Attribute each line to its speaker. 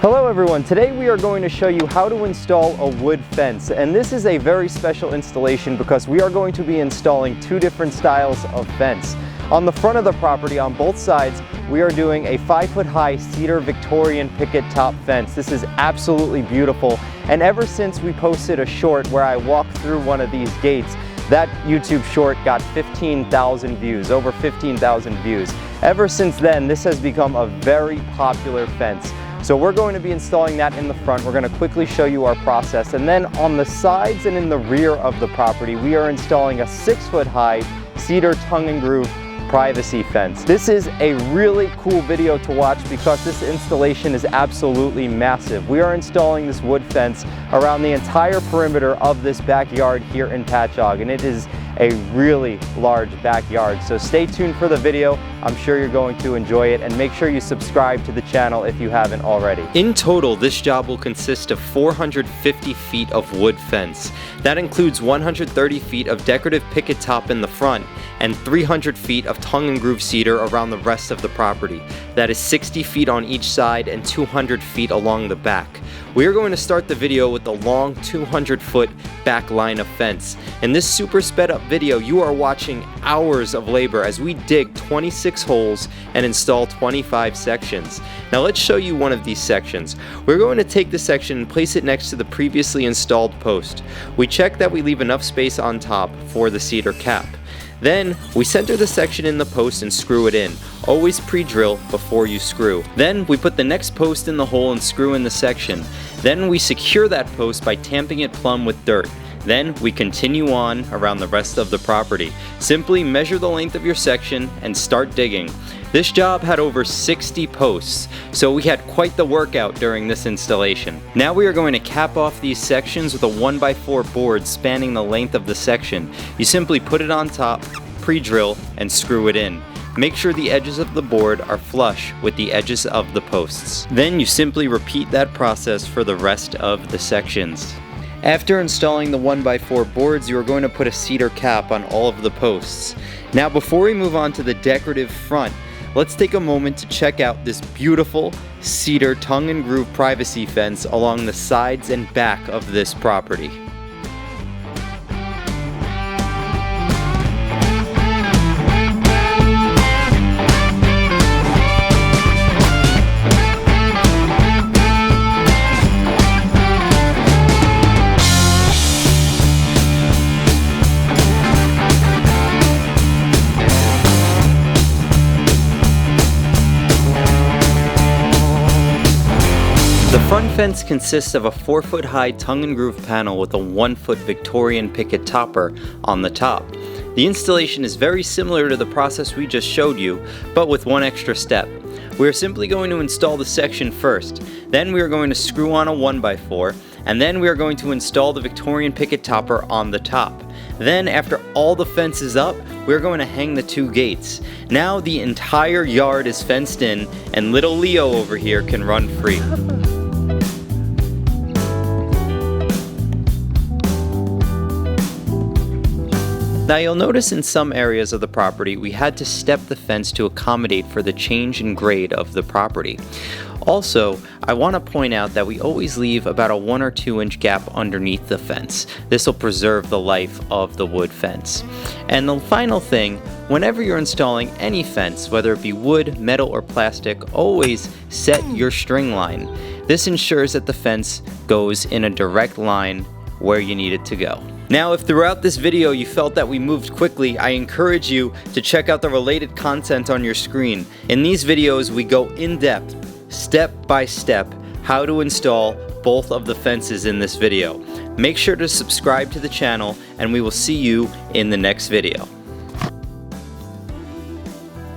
Speaker 1: Hello everyone, today we are going to show you how to install a wood fence, and this is a very special installation because we are going to be installing two different styles of fence. On the front of the property on both sides we are doing a 5-foot high cedar Victorian picket top fence. This is absolutely beautiful, and ever since we posted a short where I walked through one of these gates, that YouTube short got 15,000 views, over 15,000 views. Ever since then this has become a very popular fence. So we're going to be installing that in the front. We're going to quickly show you our process, and then on the sides and in the rear of the property we are installing a 6-foot high cedar tongue and groove privacy fence. This is a really cool video to watch because this installation is absolutely massive. We are installing this wood fence around the entire perimeter of this backyard here in Patchogue, and it is a really large backyard. So stay tuned for the video. I'm sure you're going to enjoy it, and make sure you subscribe to the channel if you haven't already. In total, this job will consist of 450 feet of wood fence. That includes 130 feet of decorative picket top in the front and 300 feet of tongue and groove cedar around the rest of the property. That is 60 feet on each side and 200 feet along the back. We are going to start the video with the long 200-foot back line of fence. In this super sped up video, you are watching hours of labor as we dig 26 holes and install 25 sections. Now let's show you one of these sections. We're going to take the section and place it next to the previously installed post. We check that we leave enough space on top for the cedar cap. Then we center the section in the post and screw it in. Always pre-drill before you screw. Then we put the next post in the hole and screw in the section. Then we secure that post by tamping it plumb with dirt. Then we continue on around the rest of the property. Simply measure the length of your section and start digging. This job had over 60 posts, so we had quite the workout during this installation. Now we are going to cap off these sections with a 1x4 board spanning the length of the section. You simply put it on top, pre-drill, and screw it in. Make sure the edges of the board are flush with the edges of the posts. Then you simply repeat that process for the rest of the sections. After installing the 1x4 boards, you are going to put a cedar cap on all of the posts. Now before we move on to the decorative front, let's take a moment to check out this beautiful cedar tongue and groove privacy fence along the sides and back of this property. The front fence consists of a 4-foot high tongue and groove panel with a 1-foot Victorian picket topper on the top. The installation is very similar to the process we just showed you, but with one extra step. We are simply going to install the section first, then we are going to screw on a 1x4, and then we are going to install the Victorian picket topper on the top. Then after all the fence is up, we are going to hang the two gates. Now the entire yard is fenced in, and little Leo over here can run free. Now you'll notice in some areas of the property we had to step the fence to accommodate for the change in grade of the property. Also, I want to point out that we always leave about a 1 or 2 inch gap underneath the fence. This will preserve the life of the wood fence. And the final thing, whenever you're installing any fence, whether it be wood, metal, or plastic, always set your string line. This ensures that the fence goes in a direct line where you need it to go. Now, if throughout this video you felt that we moved quickly, I encourage you to check out the related content on your screen. In these videos, we go in depth, step by step, how to install both of the fences in this video. Make sure to subscribe to the channel, and we will see you in the next video.